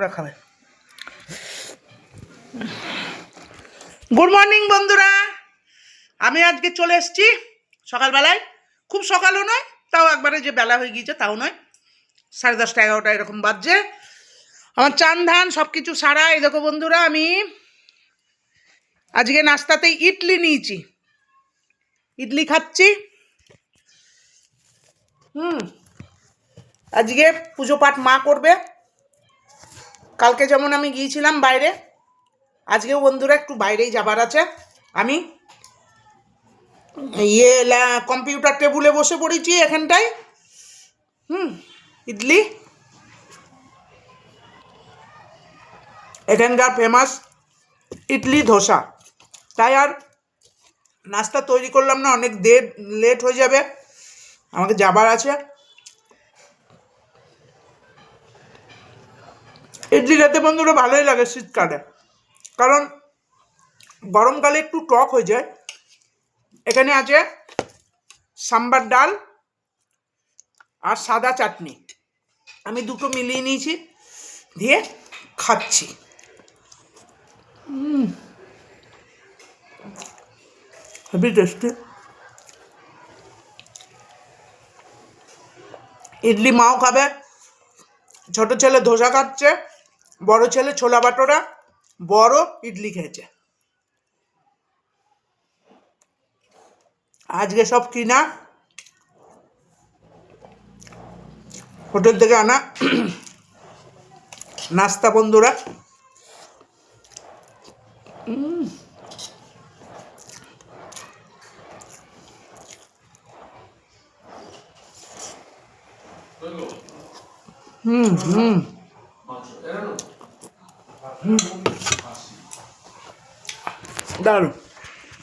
ওরা খাবে। Good morning বন্ধুরা, আমি আজকে চলে এসেছি সকালবেলায়। খুব সকালও নয়, তাও একবারে যে বেলা হয়ে গিয়েছে তাও নয়, 10:30 11টা এরকম বাজছে। আমার চান ধান সব কিছু সারা। এই দেখো বন্ধুরা, আমি আজকে নাস্তাতে ইডলি নিয়েছি, ইডলি খাচ্ছি। আজকে পুজো পাঠ মা করবে। কালকে যেমন আমি গিয়েছিলাম বাইরে, আজকেও বন্ধুরা একটু বাইরেই যাবার আছে। আমি কম্পিউটার টেবিলে বসে পড়েছি এখানটায়। ইডলি এখানকার ফেমাস ইডলি ধোসা, তাই আর নাস্তা তৈরি করলাম না, অনেক লেট হয়ে যাবে, আমাকে যাবার আছে। ইডলি খেতে বন্ধুরা ভালোই লাগে শীতকালে, কারণ গরমকালে একটু টক হয়ে যায়। এখানে আছে সাম্বার ডাল আর সাদা চাটনি, আমি দুটো মিলিয়ে নিয়েছি, দিয়ে খাচ্ছি। Heavy tasty. ইডলি মাও খাবে, ছোট ছেলে ধোসা খাচ্ছে, বড় ছেলে ছোলা বাটোরা, বড় ইডলি খেয়েছে। আজকে সব কিনা, হোটেল থেকে আনা নাস্তা বন্ধুরা। দারুণ।